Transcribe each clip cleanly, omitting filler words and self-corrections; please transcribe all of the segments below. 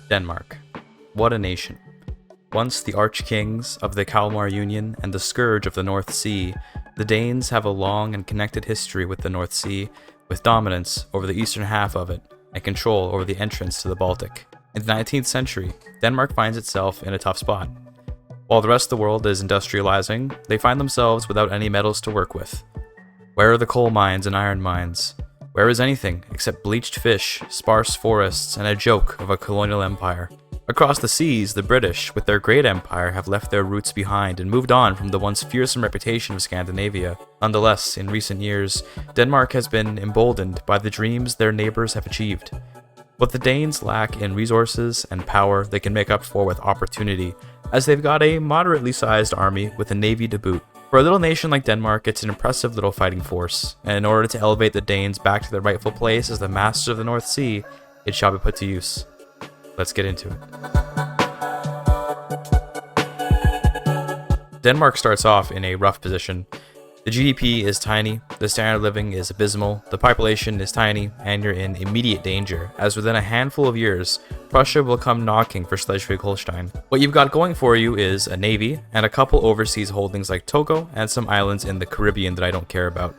Denmark. What a nation. Once the arch-kings of the Kalmar Union and the scourge of the North Sea, the Danes have a long and connected history with the North Sea, with dominance over the eastern half of it, and control over the entrance to the Baltic. In the 19th century, Denmark finds itself in a tough spot. While the rest of the world is industrializing, they find themselves without any metals to work with. Where are the coal mines and iron mines? Where is anything except bleached fish, sparse forests, and a joke of a colonial empire? Across the seas, the British, with their great empire, have left their roots behind and moved on from the once fearsome reputation of Scandinavia. Nonetheless, in recent years, Denmark has been emboldened by the dreams their neighbors have achieved. What the Danes lack in resources and power, they can make up for with opportunity, as they've got a moderately sized army with a navy to boot. For a little nation like Denmark, it's an impressive little fighting force, and in order to elevate the Danes back to their rightful place as the masters of the North Sea, it shall be put to use. Let's get into it. Denmark starts off in a rough position. The GDP is tiny, the standard of living is abysmal, the population is tiny, and you're in immediate danger, as within a handful of years, Prussia will come knocking for Schleswig-Holstein. What you've got going for you is a navy, and a couple overseas holdings like Togo, and some islands in the Caribbean that I don't care about.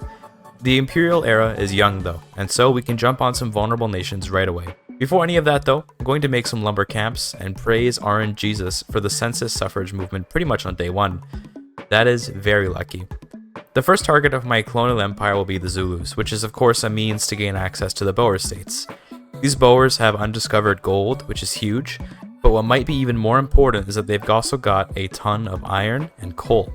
The imperial era is young though, and so we can jump on some vulnerable nations right away. Before any of that though, I'm going to make some lumber camps and praise RN Jesus for the census suffrage movement pretty much on day one. That is very lucky. The first target of my colonial empire will be the Zulus, which is of course a means to gain access to the Boer states. These Boers have undiscovered gold, which is huge, but what might be even more important is that they've also got a ton of iron and coal.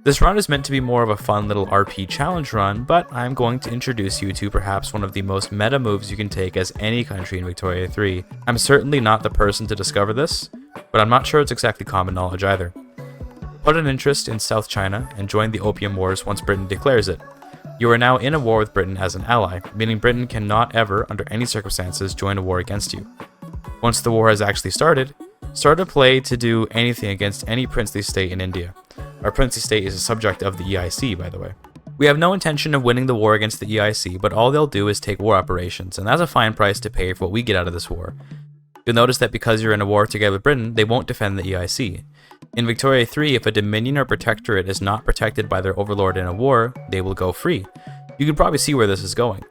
This run is meant to be more of a fun little RP challenge run, but I'm going to introduce you to perhaps one of the most meta moves you can take as any country in Victoria 3. I'm certainly not the person to discover this, but I'm not sure it's exactly common knowledge either. Put an interest in South China and join the Opium Wars once Britain declares it. You are now in a war with Britain as an ally, meaning Britain cannot ever, under any circumstances, join a war against you. Once the war has actually started, start a play to do anything against any princely state in India. Our princely state is a subject of the EIC, by the way. We have no intention of winning the war against the EIC, but all they'll do is take war operations, and that's a fine price to pay for what we get out of this war. You'll notice that because you're in a war together with Britain, they won't defend the EIC. In Victoria 3, if a dominion or protectorate is not protected by their overlord in a war, they will go free. You can probably see where this is going.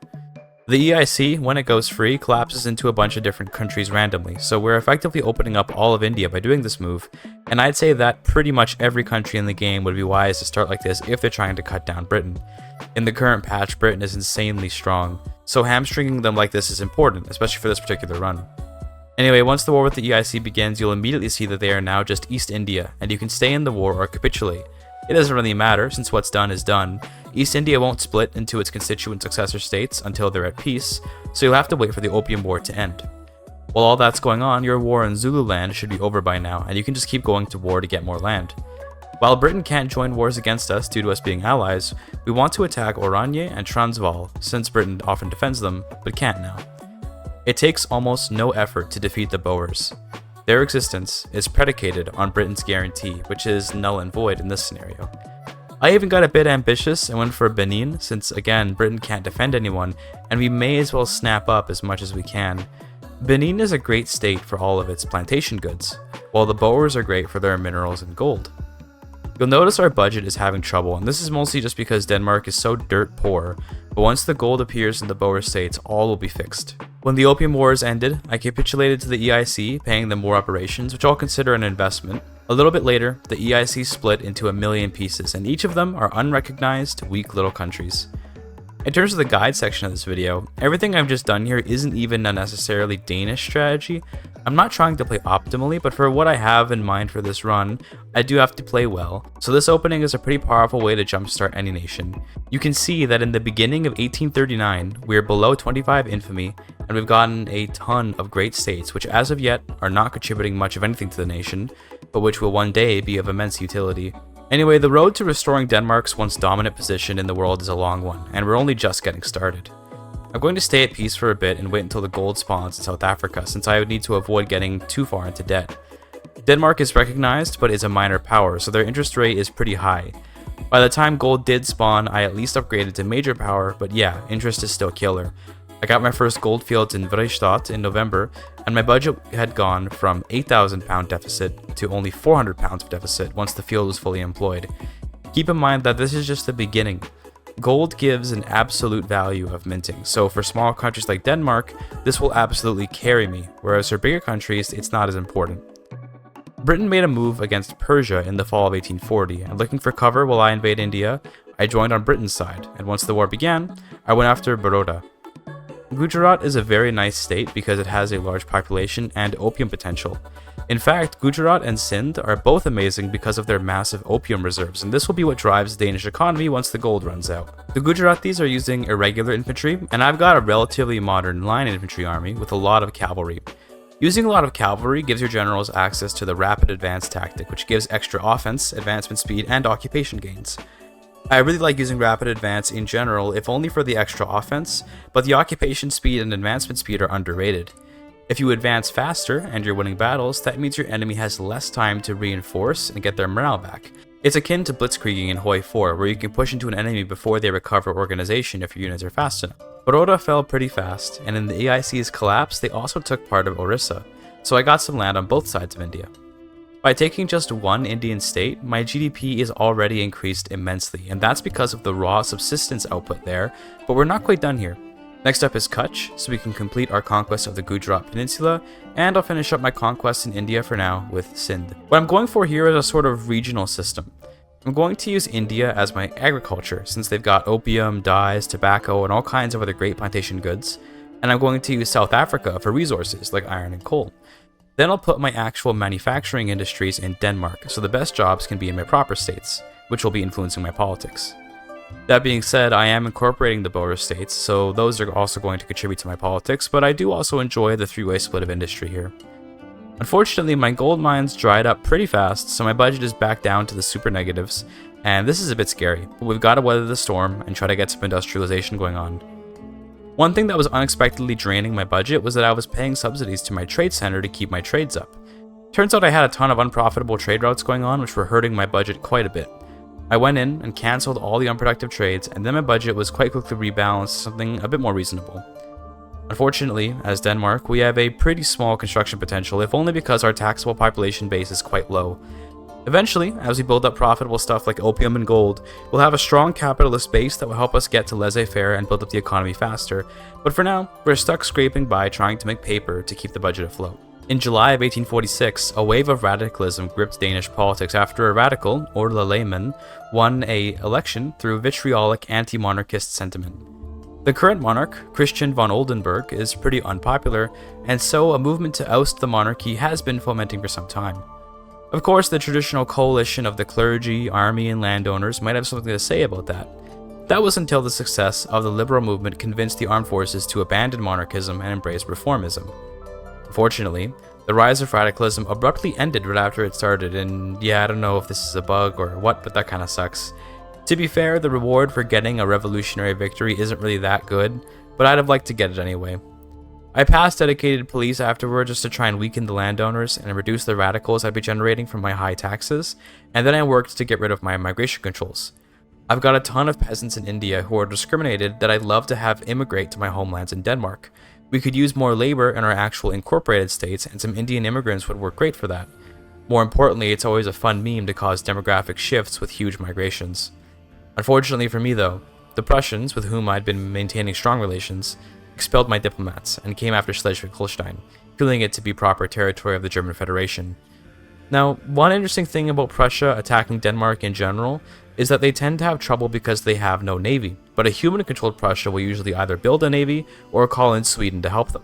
The EIC, when it goes free, collapses into a bunch of different countries randomly, so we're effectively opening up all of India by doing this move, and I'd say that pretty much every country in the game would be wise to start like this if they're trying to cut down Britain. In the current patch, Britain is insanely strong, so hamstringing them like this is important, especially for this particular run. Anyway, once the war with the EIC begins, you'll immediately see that they are now just East India, and you can stay in the war or capitulate. It doesn't really matter, since what's done is done. East India won't split into its constituent successor states until they're at peace, so you'll have to wait for the Opium War to end. While all that's going on, your war in Zululand should be over by now, and you can just keep going to war to get more land. While Britain can't join wars against us due to us being allies, we want to attack Oranje and Transvaal, since Britain often defends them, but can't now. It takes almost no effort to defeat the Boers. Their existence is predicated on Britain's guarantee, which is null and void in this scenario. I even got a bit ambitious and went for Benin, since again, Britain can't defend anyone, and we may as well snap up as much as we can. Benin is a great state for all of its plantation goods, while the Boers are great for their minerals and gold. You'll notice our budget is having trouble, and this is mostly just because Denmark is so dirt poor, but once the gold appears in the Boer states, all will be fixed. When the Opium Wars ended, I capitulated to the EIC, paying them war operations, which I'll consider an investment. A little bit later, the EIC split into a million pieces, and each of them are unrecognized, weak little countries. In terms of the guide section of this video, everything I've just done here isn't even a necessarily Danish strategy. I'm not trying to play optimally, but for what I have in mind for this run, I do have to play well. So this opening is a pretty powerful way to jumpstart any nation. You can see that in the beginning of 1839, we're below 25 infamy, and we've gotten a ton of great states, which as of yet are not contributing much of anything to the nation, but which will one day be of immense utility. Anyway, the road to restoring Denmark's once dominant position in the world is a long one, and we're only just getting started. I'm going to stay at peace for a bit and wait until the gold spawns in South Africa, since I would need to avoid getting too far into debt. Denmark is recognized, but is a minor power, so their interest rate is pretty high. By the time gold did spawn, I at least upgraded to major power, but yeah, interest is still killer. I got my first goldfields in Vrijstaat in November, and my budget had gone from £8,000 deficit to only £400 of deficit once the field was fully employed. Keep in mind that this is just the beginning. Gold gives an absolute value of minting, so for small countries like Denmark, this will absolutely carry me, whereas for bigger countries, it's not as important. Britain made a move against Persia in the fall of 1840, and looking for cover while I invade India, I joined on Britain's side, and once the war began, I went after Baroda. Gujarat is a very nice state because it has a large population and opium potential. In fact, Gujarat and Sindh are both amazing because of their massive opium reserves, and this will be what drives the Danish economy once the gold runs out. The Gujaratis are using irregular infantry, and I've got a relatively modern line infantry army with a lot of cavalry. Using a lot of cavalry gives your generals access to the rapid advance tactic, which gives extra offense, advancement speed, and occupation gains. I really like using rapid advance in general, if only for the extra offense, but the occupation speed and advancement speed are underrated. If you advance faster and you're winning battles, that means your enemy has less time to reinforce and get their morale back. It's akin to blitzkrieging in Hoi 4, where you can push into an enemy before they recover organization if your units are fast enough. Baroda fell pretty fast, and in the AIC's collapse, they also took part of Orissa, so I got some land on both sides of India. By taking just one Indian state, my GDP is already increased immensely, and that's because of the raw subsistence output there, but we're not quite done here. Next up is Kutch, so we can complete our conquest of the Gujarat Peninsula, and I'll finish up my conquest in India for now with Sindh. What I'm going for here is a sort of regional system. I'm going to use India as my agriculture, since they've got opium, dyes, tobacco, and all kinds of other great plantation goods, and I'm going to use South Africa for resources like iron and coal. Then I'll put my actual manufacturing industries in Denmark, so the best jobs can be in my proper states, which will be influencing my politics. That being said, I am incorporating the border states, so those are also going to contribute to my politics, but I do also enjoy the three-way split of industry here. Unfortunately, my gold mines dried up pretty fast, so my budget is back down to the super negatives, and this is a bit scary, but we've got to weather the storm and try to get some industrialization going on. One thing that was unexpectedly draining my budget was that I was paying subsidies to my trade center to keep my trades up. Turns out I had a ton of unprofitable trade routes going on, which were hurting my budget quite a bit. I went in and cancelled all the unproductive trades, and then my budget was quite quickly rebalanced to something a bit more reasonable. Unfortunately, as Denmark, we have a pretty small construction potential, if only because our taxable population base is quite low. Eventually, as we build up profitable stuff like opium and gold, we'll have a strong capitalist base that will help us get to laissez-faire and build up the economy faster, but for now, we're stuck scraping by trying to make paper to keep the budget afloat. In July of 1846, a wave of radicalism gripped Danish politics after a radical, Orla Lehmann, won an election through vitriolic anti-monarchist sentiment. The current monarch, Christian von Oldenburg, is pretty unpopular, and so a movement to oust the monarchy has been fomenting for some time. Of course, the traditional coalition of the clergy, army, and landowners might have something to say about that. That was until the success of the liberal movement convinced the armed forces to abandon monarchism and embrace reformism. Unfortunately, the rise of radicalism abruptly ended right after it started, and yeah, I don't know if this is a bug or what, but that kinda sucks. To be fair, the reward for getting a revolutionary victory isn't really that good, but I'd have liked to get it anyway. I passed dedicated police afterward just to try and weaken the landowners and reduce the radicals I'd be generating from my high taxes, and then I worked to get rid of my migration controls. I've got a ton of peasants in India who are discriminated that I'd love to have immigrate to my homelands in Denmark. We could use more labor in our actual incorporated states, and some Indian immigrants would work great for that. More importantly, it's always a fun meme to cause demographic shifts with huge migrations. Unfortunately for me though, the Prussians, with whom I'd been maintaining strong relations, expelled my diplomats and came after Schleswig-Holstein, feeling it to be proper territory of the German Federation. Now, one interesting thing about Prussia attacking Denmark in general is that they tend to have trouble because they have no navy, but a human-controlled Prussia will usually either build a navy or call in Sweden to help them.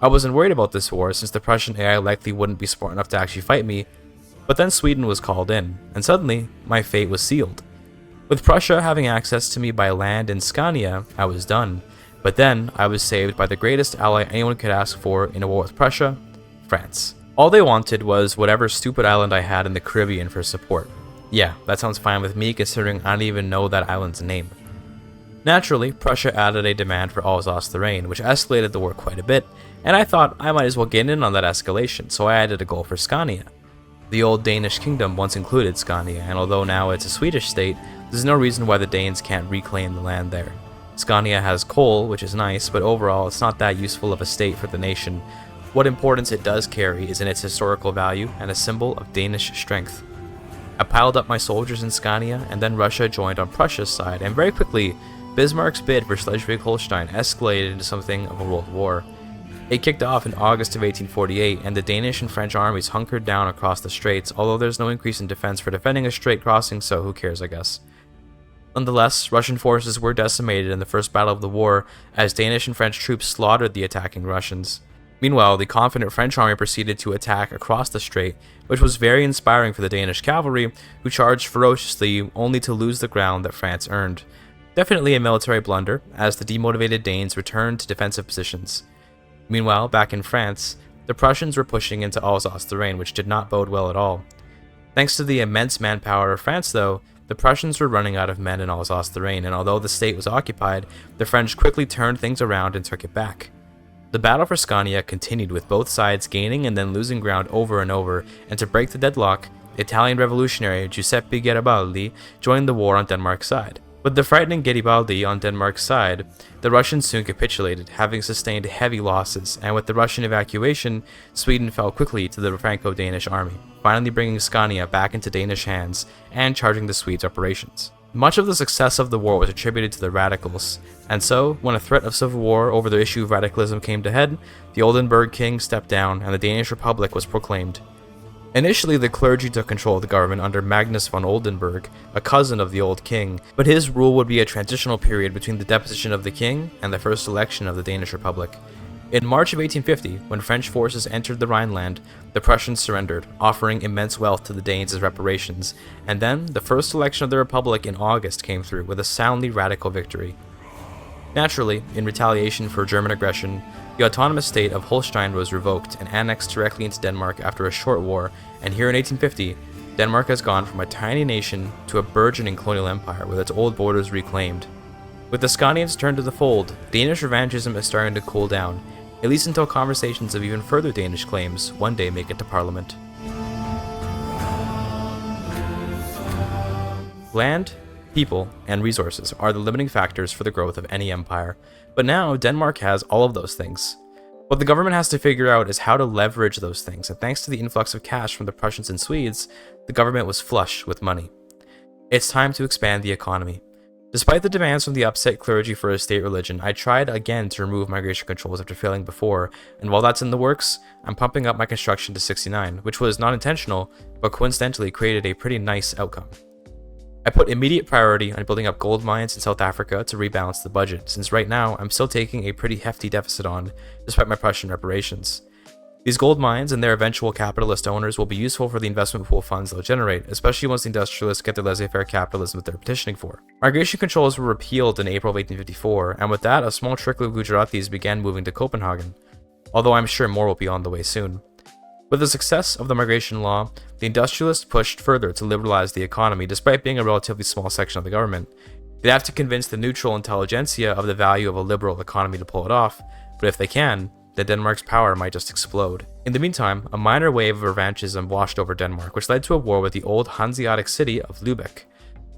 I wasn't worried about this war since the Prussian AI likely wouldn't be smart enough to actually fight me, but then Sweden was called in, and suddenly, my fate was sealed. With Prussia having access to me by land in Scania, I was done. But then, I was saved by the greatest ally anyone could ask for in a war with Prussia, France. All they wanted was whatever stupid island I had in the Caribbean for support. Yeah, that sounds fine with me considering I don't even know that island's name. Naturally, Prussia added a demand for Alsace-Lorraine, which escalated the war quite a bit, and I thought I might as well get in on that escalation, so I added a goal for Scania. The old Danish kingdom once included Scania, and although now it's a Swedish state, there's no reason why the Danes can't reclaim the land there. Scania has coal, which is nice, but overall it's not that useful of a state for the nation. What importance it does carry is in its historical value and a symbol of Danish strength. I piled up my soldiers in Scania, and then Russia joined on Prussia's side, and very quickly, Bismarck's bid for Schleswig-Holstein escalated into something of a world war. It kicked off in August of 1848, and the Danish and French armies hunkered down across the straits, although there's no increase in defense for defending a strait crossing, so who cares, I guess. Nonetheless, Russian forces were decimated in the first battle of the war, as Danish and French troops slaughtered the attacking Russians. Meanwhile, the confident French army proceeded to attack across the strait, which was very inspiring for the Danish cavalry, who charged ferociously only to lose the ground that France earned. Definitely a military blunder, as the demotivated Danes returned to defensive positions. Meanwhile, back in France, the Prussians were pushing into Alsace-Lorraine, which did not bode well at all. Thanks to the immense manpower of France, though, the Prussians were running out of men in Alsace-Lorraine, and although the state was occupied, the French quickly turned things around and took it back. The battle for Scania continued, with both sides gaining and then losing ground over and over, and to break the deadlock, Italian revolutionary Giuseppe Garibaldi joined the war on Denmark's side. With the frightening Garibaldi on Denmark's side, the Russians soon capitulated, having sustained heavy losses, and with the Russian evacuation, Sweden fell quickly to the Franco-Danish army, finally bringing Scania back into Danish hands and charging the Swedes' operations. Much of the success of the war was attributed to the radicals, and so, when a threat of civil war over the issue of radicalism came to head, the Oldenburg king stepped down and the Danish Republic was proclaimed. Initially, the clergy took control of the government under Magnus von Oldenburg, a cousin of the old king, but his rule would be a transitional period between the deposition of the king and the first election of the Danish Republic. In March of 1850, when French forces entered the Rhineland, the Prussians surrendered, offering immense wealth to the Danes as reparations, and then the first election of the Republic in August came through with a soundly radical victory. Naturally, in retaliation for German aggression, the autonomous state of Holstein was revoked and annexed directly into Denmark after a short war, and here in 1850, Denmark has gone from a tiny nation to a burgeoning colonial empire with its old borders reclaimed. With the Scanians turned to the fold, Danish revanchism is starting to cool down, at least until conversations of even further Danish claims one day make it to Parliament. Land, people, and resources are the limiting factors for the growth of any empire, but now Denmark has all of those things. What the government has to figure out is how to leverage those things, and thanks to the influx of cash from the Prussians and Swedes, the government was flush with money. It's time to expand the economy. Despite the demands from the upset clergy for a state religion, I tried again to remove migration controls after failing before, and while that's in the works, I'm pumping up my construction to 69, which was not intentional, but coincidentally created a pretty nice outcome. I put immediate priority on building up gold mines in South Africa to rebalance the budget, since right now I'm still taking a pretty hefty deficit on, despite my Prussian reparations. These gold mines and their eventual capitalist owners will be useful for the investment pool funds they'll generate, especially once the industrialists get their laissez-faire capitalism that they're petitioning for. Migration controls were repealed in April of 1854, and with that, a small trickle of Gujaratis began moving to Copenhagen, although I'm sure more will be on the way soon. With the success of the migration law, the industrialists pushed further to liberalize the economy despite being a relatively small section of the government. They'd have to convince the neutral intelligentsia of the value of a liberal economy to pull it off, but if they can, then Denmark's power might just explode. In the meantime, a minor wave of revanchism washed over Denmark, which led to a war with the old Hanseatic city of Lübeck.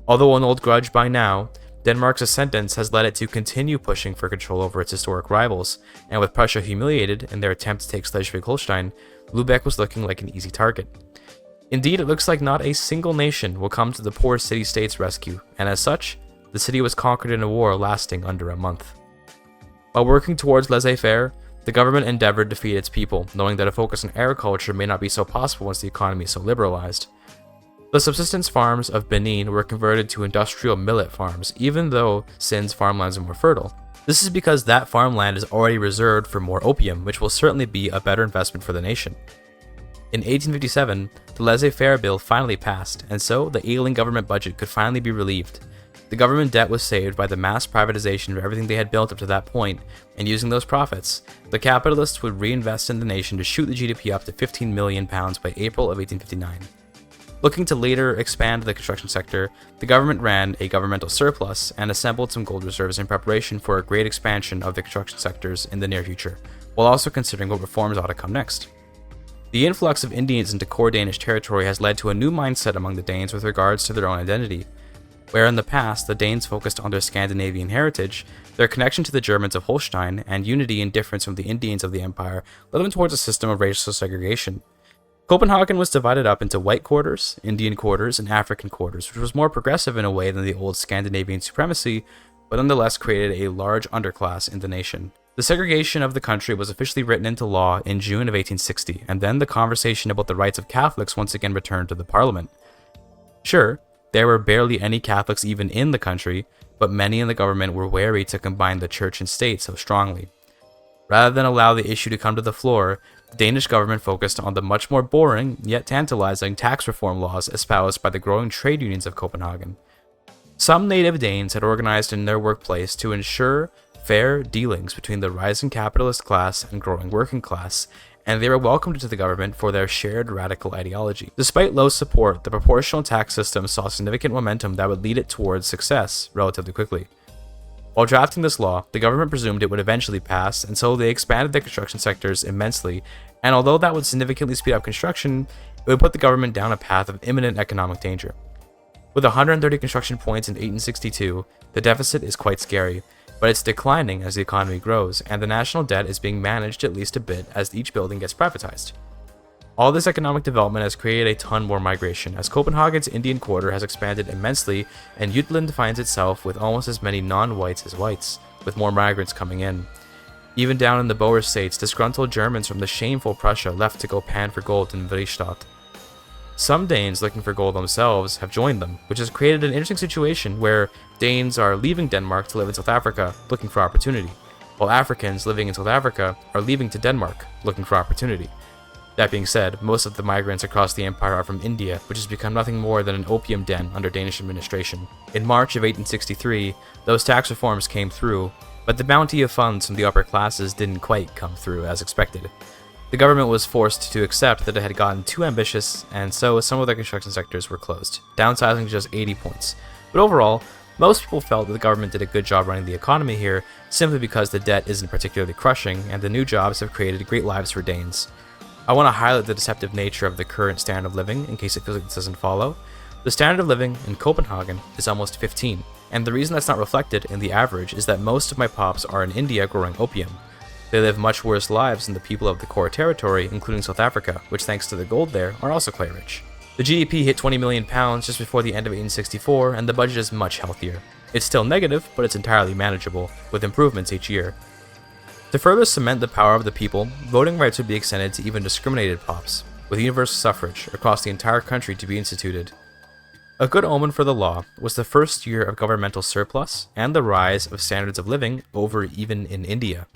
Although an old grudge by now, Denmark's ascendance has led it to continue pushing for control over its historic rivals, and with Prussia humiliated in their attempt to take Schleswig-Holstein, Lübeck was looking like an easy target. Indeed, it looks like not a single nation will come to the poor city-state's rescue, and as such, the city was conquered in a war lasting under a month. While working towards laissez-faire, the government endeavored to feed its people, knowing that a focus on agriculture may not be so possible once the economy is so liberalized. The subsistence farms of Benin were converted to industrial millet farms, even though Sindh's farmlands are more fertile. This is because that farmland is already reserved for more opium, which will certainly be a better investment for the nation. In 1857, the laissez-faire bill finally passed, and so the ailing government budget could finally be relieved. The government debt was saved by the mass privatization of everything they had built up to that point, and using those profits, the capitalists would reinvest in the nation to shoot the GDP up to £15 million by April of 1859. Looking to later expand the construction sector, the government ran a governmental surplus and assembled some gold reserves in preparation for a great expansion of the construction sectors in the near future, while also considering what reforms ought to come next. The influx of Indians into core Danish territory has led to a new mindset among the Danes with regards to their own identity. Where in the past the Danes focused on their Scandinavian heritage, their connection to the Germans of Holstein and unity and difference from the Indians of the empire led them towards a system of racial segregation. Copenhagen was divided up into white quarters, Indian quarters, and African quarters, which was more progressive in a way than the old Scandinavian supremacy, but nonetheless created a large underclass in the nation. The segregation of the country was officially written into law in June of 1860, and then the conversation about the rights of Catholics once again returned to the parliament. Sure, there were barely any Catholics even in the country, but many in the government were wary to combine the church and state so strongly. Rather than allow the issue to come to the floor, the Danish government focused on the much more boring, yet tantalizing tax reform laws espoused by the growing trade unions of Copenhagen. Some native Danes had organized in their workplace to ensure fair dealings between the rising capitalist class and growing working class, and they were welcomed into the government for their shared radical ideology. Despite low support, the proportional tax system saw significant momentum that would lead it towards success relatively quickly. While drafting this law, the government presumed it would eventually pass, and so they expanded their construction sectors immensely, and although that would significantly speed up construction, it would put the government down a path of imminent economic danger. With 130 construction points in 1862, the deficit is quite scary, but it's declining as the economy grows, and the national debt is being managed at least a bit as each building gets privatized. All this economic development has created a ton more migration, as Copenhagen's Indian quarter has expanded immensely, and Jutland finds itself with almost as many non-whites as whites, with more migrants coming in. Even down in the Boer states, disgruntled Germans from the shameful Prussia left to go pan for gold in Vriestadt. Some Danes looking for gold themselves have joined them, which has created an interesting situation where Danes are leaving Denmark to live in South Africa looking for opportunity, while Africans living in South Africa are leaving to Denmark looking for opportunity. That being said, most of the migrants across the empire are from India, which has become nothing more than an opium den under Danish administration. In March of 1863, those tax reforms came through, but the bounty of funds from the upper classes didn't quite come through as expected. The government was forced to accept that it had gotten too ambitious, and so some of the construction sectors were closed, downsizing to just 80 points. But overall, most people felt that the government did a good job running the economy here, simply because the debt isn't particularly crushing, and the new jobs have created great lives for Danes. I want to highlight the deceptive nature of the current standard of living in case it feels like this doesn't follow. The standard of living in Copenhagen is almost 15, and the reason that's not reflected in the average is that most of my pops are in India growing opium. They live much worse lives than the people of the core territory, including South Africa, which thanks to the gold there are also quite rich. The GDP hit £20 million just before the end of 1864, and the budget is much healthier. It's still negative, but it's entirely manageable, with improvements each year. To further cement the power of the people, voting rights would be extended to even discriminated pops, with universal suffrage across the entire country to be instituted. A good omen for the law was the first year of governmental surplus and the rise of standards of living over even in India.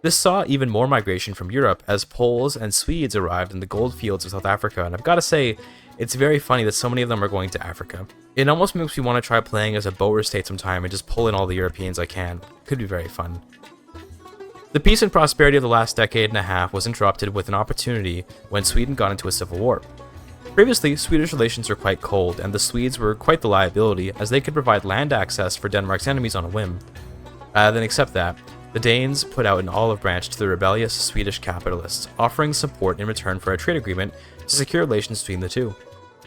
This saw even more migration from Europe as Poles and Swedes arrived in the gold fields of South Africa, and I've got to say, it's very funny that so many of them are going to Africa. It almost makes me want to try playing as a Boer state sometime and just pull in all the Europeans I can. Could be very fun. The peace and prosperity of the last decade and a half was interrupted with an opportunity when Sweden got into a civil war. Previously, Swedish relations were quite cold, and the Swedes were quite the liability as they could provide land access for Denmark's enemies on a whim. Rather than accept that, the Danes put out an olive branch to the rebellious Swedish capitalists, offering support in return for a trade agreement to secure relations between the two.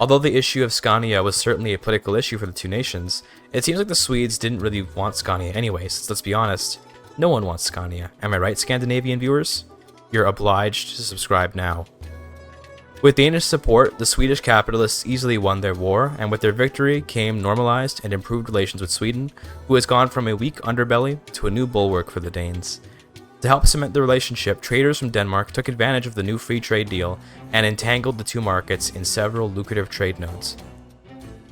Although the issue of Scania was certainly a political issue for the two nations, it seems like the Swedes didn't really want Scania anyway, since let's be honest, no one wants Scania. Am I right, Scandinavian viewers? You're obliged to subscribe now. With Danish support, the Swedish capitalists easily won their war, and with their victory came normalized and improved relations with Sweden, who has gone from a weak underbelly to a new bulwark for the Danes. To help cement the relationship, traders from Denmark took advantage of the new free trade deal and entangled the two markets in several lucrative trade nodes.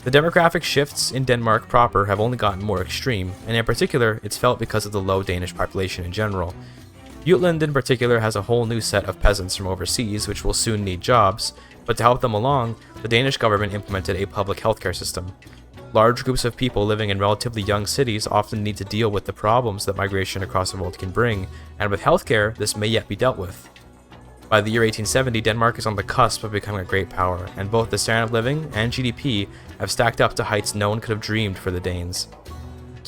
The demographic shifts in Denmark proper have only gotten more extreme, and in particular, it's felt because of the low Danish population in general. Jutland in particular has a whole new set of peasants from overseas which will soon need jobs, but to help them along, the Danish government implemented a public healthcare system. Large groups of people living in relatively young cities often need to deal with the problems that migration across the world can bring, and with healthcare, this may yet be dealt with. By the year 1870, Denmark is on the cusp of becoming a great power, and both the standard of living and GDP have stacked up to heights no one could have dreamed for the Danes.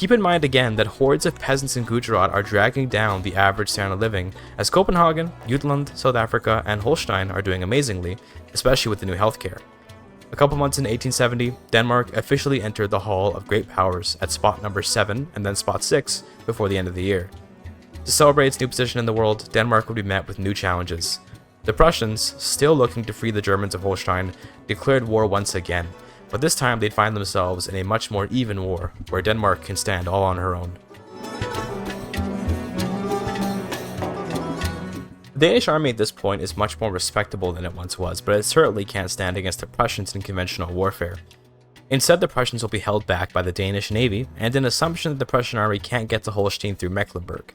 Keep in mind again that hordes of peasants in Gujarat are dragging down the average standard of living, as Copenhagen, Jutland, South Africa, and Holstein are doing amazingly, especially with the new healthcare. A couple months in 1870, Denmark officially entered the Hall of Great Powers at spot number 7 and then spot 6 before the end of the year. To celebrate its new position in the world, Denmark would be met with new challenges. The Prussians, still looking to free the Germans of Holstein, declared war once again, but this time they'd find themselves in a much more even war, where Denmark can stand all on her own. The Danish army at this point is much more respectable than it once was, but it certainly can't stand against the Prussians in conventional warfare. Instead, the Prussians will be held back by the Danish navy, and an assumption that the Prussian army can't get to Holstein through Mecklenburg.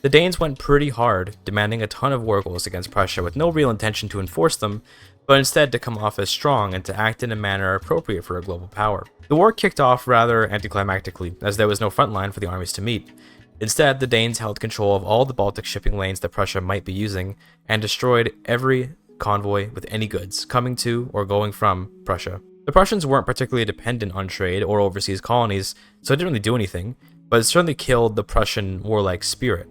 The Danes went pretty hard, demanding a ton of war goals against Prussia with no real intention to enforce them, but instead to come off as strong and to act in a manner appropriate for a global power. The war kicked off rather anticlimactically, as there was no front line for the armies to meet. Instead, the Danes held control of all the Baltic shipping lanes that Prussia might be using, and destroyed every convoy with any goods coming to or going from Prussia. The Prussians weren't particularly dependent on trade or overseas colonies, so it didn't really do anything, but it certainly killed the Prussian warlike spirit.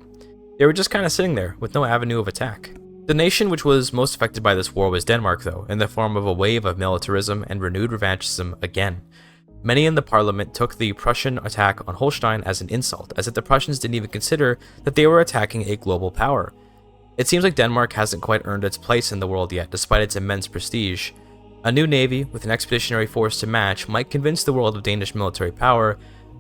They were just kind of sitting there, with no avenue of attack. The nation which was most affected by this war was Denmark, though, in the form of a wave of militarism and renewed revanchism again. Many in the parliament took the Prussian attack on Holstein as an insult, as if the Prussians didn't even consider that they were attacking a global power. It seems like Denmark hasn't quite earned its place in the world yet, despite its immense prestige. A new navy, with an expeditionary force to match, might convince the world of Danish military power,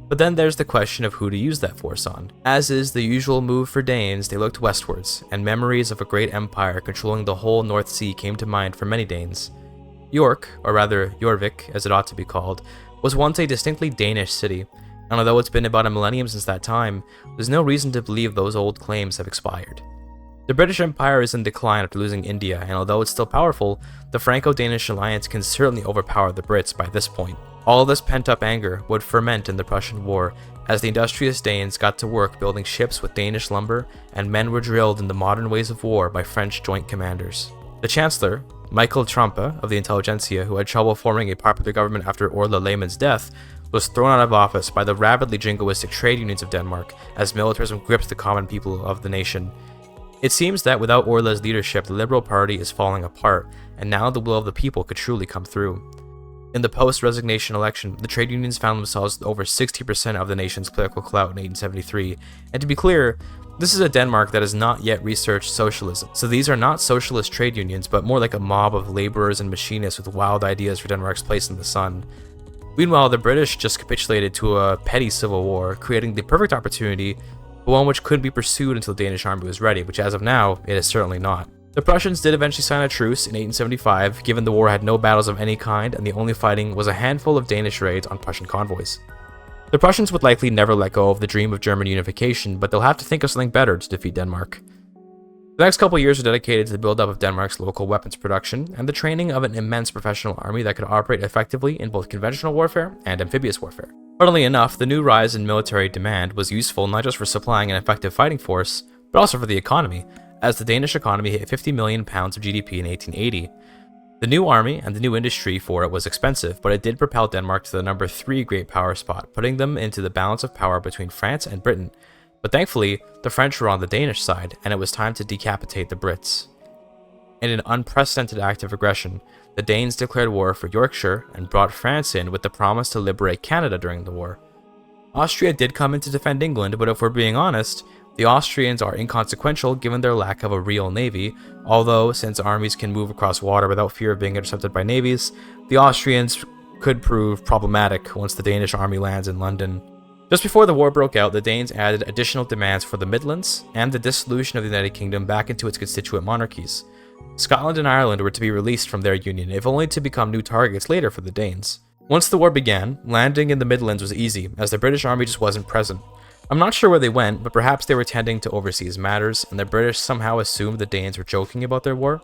but then there's the question of who to use that force on. As is the usual move for Danes, they looked westwards, and memories of a great empire controlling the whole North Sea came to mind for many Danes. York, or rather JORVIK as it ought to be called, was once a distinctly Danish city, and although it's been about a millennium since that time, there's no reason to believe those old claims have expired. The British Empire is in decline after losing India, and although it's still powerful, the Franco-Danish alliance can certainly overpower the Brits by this point. All this pent-up anger would ferment in the Prussian War, as the industrious Danes got to work building ships with Danish lumber, and men were drilled in the modern ways of war by French joint commanders. The Chancellor, Michael Trompe of the intelligentsia, who had trouble forming a popular government after Orla Lehmann's death, was thrown out of office by the rabidly jingoistic trade unions of Denmark as militarism gripped the common people of the nation. It seems that without Orla's leadership, the Liberal Party is falling apart, and now the will of the people could truly come through. In the post-resignation election, the trade unions found themselves with over 60% of the nation's political clout in 1873, and to be clear, this is a Denmark that has not yet researched socialism, so these are not socialist trade unions, but more like a mob of laborers and machinists with wild ideas for Denmark's place in the sun. Meanwhile, the British just capitulated to a petty civil war, creating the perfect opportunity, but one which couldn't be pursued until the Danish army was ready, which as of now, it is certainly not. The Prussians did eventually sign a truce in 1875, given the war had no battles of any kind and the only fighting was a handful of Danish raids on Prussian convoys. The Prussians would likely never let go of the dream of German unification, but they'll have to think of something better to defeat Denmark. The next couple years are dedicated to the build-up of Denmark's local weapons production and the training of an immense professional army that could operate effectively in both conventional warfare and amphibious warfare. Funnily enough, the new rise in military demand was useful not just for supplying an effective fighting force, but also for the economy, as the Danish economy hit 50 million pounds of GDP in 1880. The new army and the new industry for it was expensive, but it did propel Denmark to the number 3 great power spot, putting them into the balance of power between France and Britain. But thankfully, the French were on the Danish side, and it was time to decapitate the Brits. In an unprecedented act of aggression, the Danes declared war for Yorkshire and brought France in with the promise to liberate Canada during the war. Austria did come in to defend England, but if we're being honest, the Austrians are inconsequential given their lack of a real navy, although since armies can move across water without fear of being intercepted by navies, the Austrians could prove problematic once the Danish army lands in London. Just before the war broke out, the Danes added additional demands for the Midlands and the dissolution of the United Kingdom back into its constituent monarchies. Scotland and Ireland were to be released from their union, if only to become new targets later for the Danes. Once the war began, landing in the Midlands was easy, as the British army just wasn't present. I'm not sure where they went, but perhaps they were tending to overseas matters, and the British somehow assumed the Danes were joking about their war.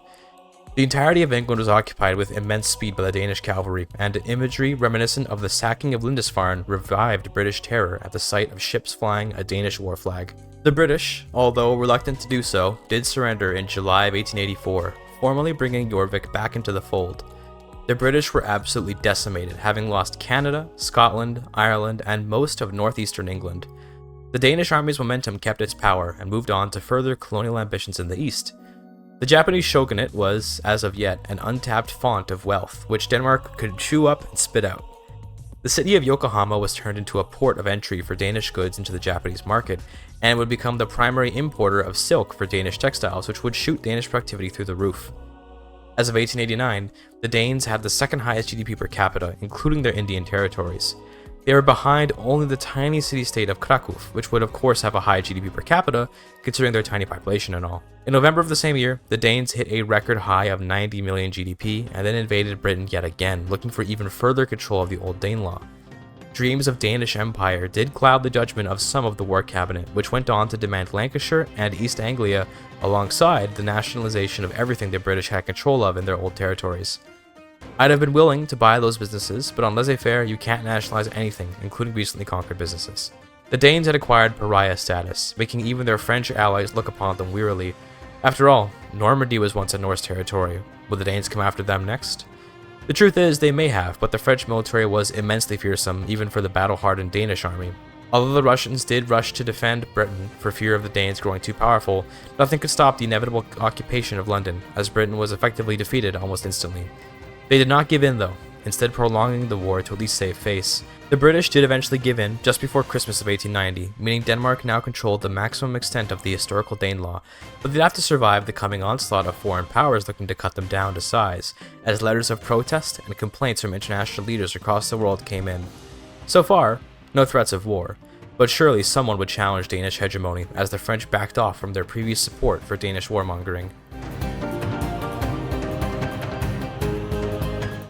The entirety of England was occupied with immense speed by the Danish cavalry, and imagery reminiscent of the sacking of Lindisfarne revived British terror at the sight of ships flying a Danish war flag. The British, although reluctant to do so, did surrender in July of 1884, formally bringing JORVIK back into the fold. The British were absolutely decimated, having lost Canada, Scotland, Ireland, and most of northeastern England. The Danish army's momentum kept its power and moved on to further colonial ambitions in the east. The Japanese shogunate was, as of yet, an untapped font of wealth, which Denmark could chew up and spit out. The city of Yokohama was turned into a port of entry for Danish goods into the Japanese market, and would become the primary importer of silk for Danish textiles, which would shoot Danish productivity through the roof. As of 1889, the Danes had the second highest GDP per capita, including their Indian territories. They were behind only the tiny city-state of Krakow, which would of course have a high GDP per capita, considering their tiny population and all. In November of the same year, the Danes hit a record high of 90 million GDP, and then invaded Britain yet again, looking for even further control of the old Danelaw. Dreams of Danish Empire did cloud the judgment of some of the war cabinet, which went on to demand Lancashire and East Anglia, alongside the nationalization of everything the British had control of in their old territories. I'd have been willing to buy those businesses, but on laissez-faire you can't nationalize anything, including recently conquered businesses. The Danes had acquired pariah status, making even their French allies look upon them wearily. After all, Normandy was once a Norse territory. Will the Danes come after them next? The truth is, they may have, but the French military was immensely fearsome, even for the battle-hardened Danish army. Although the Russians did rush to defend Britain for fear of the Danes growing too powerful, nothing could stop the inevitable occupation of London, as Britain was effectively defeated almost instantly. They did not give in though, instead prolonging the war to at least save face. The British did eventually give in just before Christmas of 1890, meaning Denmark now controlled the maximum extent of the historical Danelaw, but they'd have to survive the coming onslaught of foreign powers looking to cut them down to size, as letters of protest and complaints from international leaders across the world came in. So far, no threats of war, but surely someone would challenge Danish hegemony as the French backed off from their previous support for Danish warmongering.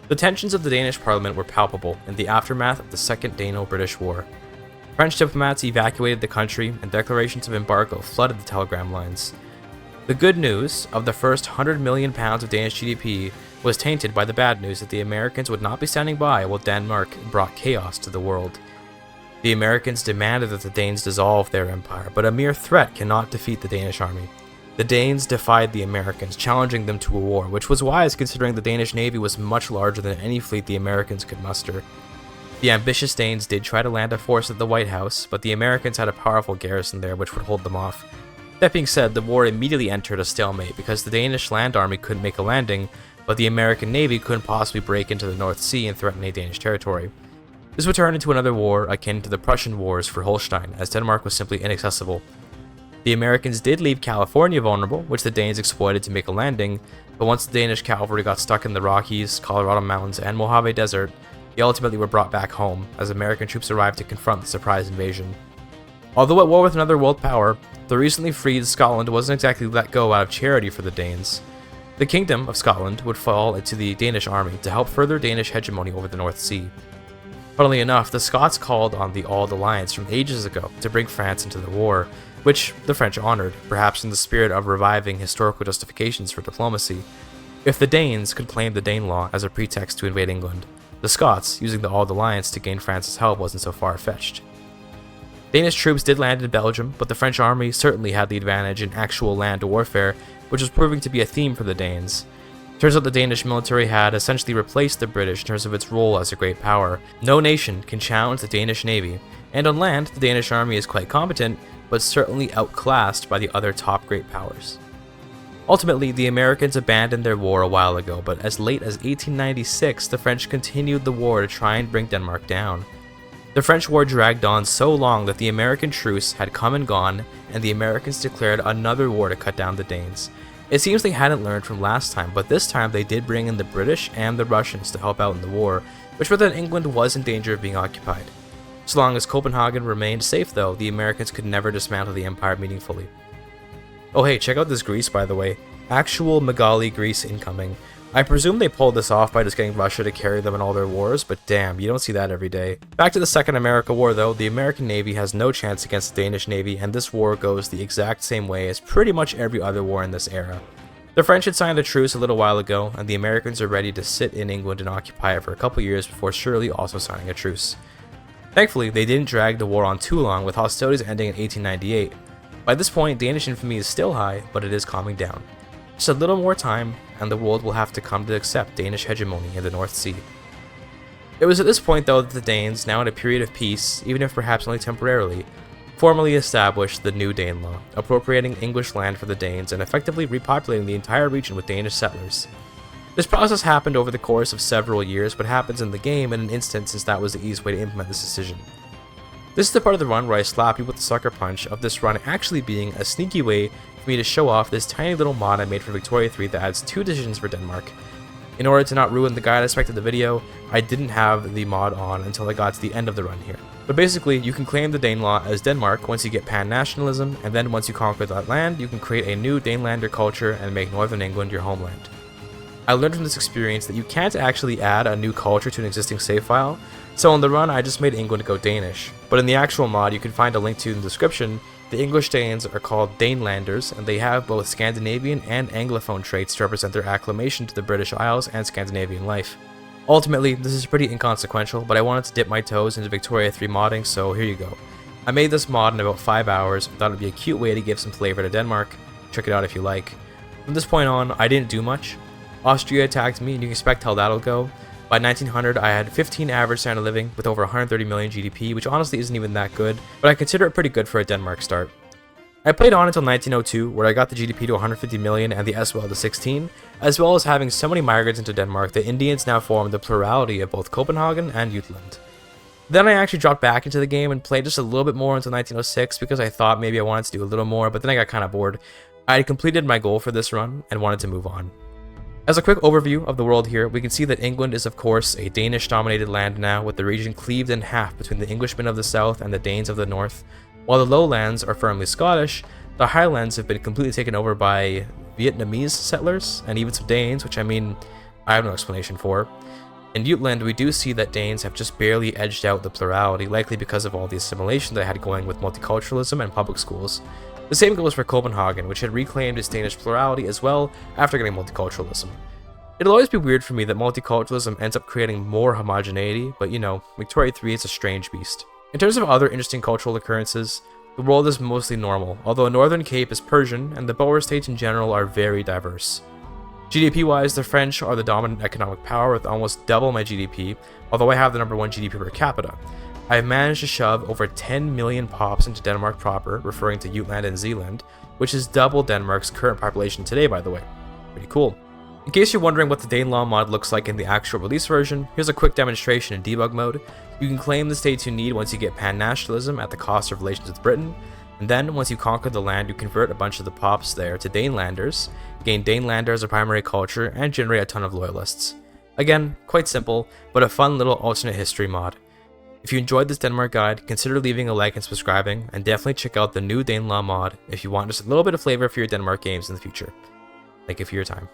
The tensions of the Danish parliament were palpable in the aftermath of the Second Dano-British War. French diplomats evacuated the country, and declarations of embargo flooded the telegram lines. The good news of the first £100 million of Danish GDP was tainted by the bad news that the Americans would not be standing by while Denmark brought chaos to the world. The Americans demanded that the Danes dissolve their empire, but a mere threat cannot defeat the Danish army. The Danes defied the Americans, challenging them to a war, which was wise considering the Danish navy was much larger than any fleet the Americans could muster. The ambitious Danes did try to land a force at the White House, but the Americans had a powerful garrison there which would hold them off. That being said, the war immediately entered a stalemate because the Danish land army couldn't make a landing, but the American navy couldn't possibly break into the North Sea and threaten any Danish territory. This would turn into another war akin to the Prussian Wars for Holstein, as Denmark was simply inaccessible. The Americans did leave California vulnerable, which the Danes exploited to make a landing, but once the Danish cavalry got stuck in the Rockies, Colorado Mountains, and Mojave Desert, they ultimately were brought back home, as American troops arrived to confront the surprise invasion. Although at war with another world power, the recently freed Scotland wasn't exactly let go out of charity for the Danes. The Kingdom of Scotland would fall into the Danish army to help further Danish hegemony over the North Sea. Funnily enough, the Scots called on the Auld Alliance from ages ago to bring France into the war, which the French honored, perhaps in the spirit of reviving historical justifications for diplomacy. If the Danes could claim the Danelaw as a pretext to invade England, the Scots using the Auld Alliance to gain France's help wasn't so far-fetched. Danish troops did land in Belgium, but the French army certainly had the advantage in actual land warfare, which was proving to be a theme for the Danes. Turns out the Danish military had essentially replaced the British in terms of its role as a great power. No nation can challenge the Danish navy, and on land, the Danish army is quite competent, but certainly outclassed by the other top great powers. Ultimately, the Americans abandoned their war a while ago, but as late as 1896, the French continued the war to try and bring Denmark down. The French war dragged on so long that the American truce had come and gone, and the Americans declared another war to cut down the Danes. It seems they hadn't learned from last time, but this time they did bring in the British and the Russians to help out in the war, which meant that England was in danger of being occupied. So long as Copenhagen remained safe though, the Americans could never dismantle the empire meaningfully. Oh hey, check out this Greece by the way. Actual Megali Greece incoming. I presume they pulled this off by just getting Russia to carry them in all their wars, but damn, you don't see that every day. Back to the Second America War though, the American Navy has no chance against the Danish Navy, and this war goes the exact same way as pretty much every other war in this era. The French had signed a truce a little while ago, and the Americans are ready to sit in England and occupy it for a couple years before surely also signing a truce. Thankfully, they didn't drag the war on too long, with hostilities ending in 1898. By this point, Danish infamy is still high, but it is calming down. Just a little more time, and the world will have to come to accept Danish hegemony in the North Sea. It was at this point though that the Danes, now in a period of peace, even if perhaps only temporarily, formally established the New Danelaw, appropriating English land for the Danes and effectively repopulating the entire region with Danish settlers. This process happened over the course of several years, but happens in the game in an instant since that was the easiest way to implement this decision. This is the part of the run where I slap you with the sucker punch of this run actually being a sneaky way for me to show off this tiny little mod I made for Victoria 3 that adds 2 decisions for Denmark. In order to not ruin the guide aspect of the video, I didn't have the mod on until I got to the end of the run here. But basically, you can claim the Danelaw as Denmark once you get pan-nationalism, and then once you conquer that land, you can create a new Danelander culture and make Northern England your homeland. I learned from this experience that you can't actually add a new culture to an existing save file, so in the run I just made England go Danish. But in the actual mod you can find a link to in the description. The English Danes are called Danelanders, and they have both Scandinavian and Anglophone traits to represent their acclamation to the British Isles and Scandinavian life. Ultimately, this is pretty inconsequential, but I wanted to dip my toes into Victoria 3 modding, so here you go. I made this mod in about 5 hours, thought it would be a cute way to give some flavor to Denmark. Check it out if you like. From this point on, I didn't do much. Austria attacked me, and you can expect how that'll go. By 1900, I had 15 average standard of living with over 130 million GDP, which honestly isn't even that good, but I consider it pretty good for a Denmark start. I played on until 1902, where I got the GDP to 150 million and the SWL to 16, as well as having so many migrants into Denmark that Indians now form the plurality of both Copenhagen and Jutland. Then I actually dropped back into the game and played just a little bit more until 1906 because I thought maybe I wanted to do a little more, but then I got kind of bored. I had completed my goal for this run and wanted to move on. As a quick overview of the world here, we can see that England is of course a Danish-dominated land now, with the region cleaved in half between the Englishmen of the south and the Danes of the north. While the lowlands are firmly Scottish, the highlands have been completely taken over by Vietnamese settlers, and even some Danes, which I have no explanation for. In Jutland, we do see that Danes have just barely edged out the plurality, likely because of all the assimilation they had going with multiculturalism and public schools. The same goes for Copenhagen, which had reclaimed its Danish plurality as well after getting multiculturalism. It'll always be weird for me that multiculturalism ends up creating more homogeneity, but you know, Victoria 3 is a strange beast. In terms of other interesting cultural occurrences, the world is mostly normal, although Northern Cape is Persian, and the Boer states in general are very diverse. GDP-wise, the French are the dominant economic power with almost double my GDP, although I have the #1 GDP per capita. I have managed to shove over 10 million pops into Denmark proper, referring to Jutland and Zealand, which is double Denmark's current population today, by the way. Pretty cool. In case you're wondering what the Danelaw mod looks like in the actual release version, here's a quick demonstration in debug mode. You can claim the states you need once you get pan-nationalism at the cost of relations with Britain, and then once you conquer the land, you convert a bunch of the pops there to Danelanders, gain Danelander as a primary culture, and generate a ton of loyalists. Again, quite simple, but a fun little alternate history mod. If you enjoyed this Denmark guide, consider leaving a like and subscribing, and definitely check out the new Danelaw mod if you want just a little bit of flavor for your Denmark games in the future. Thank you for your time.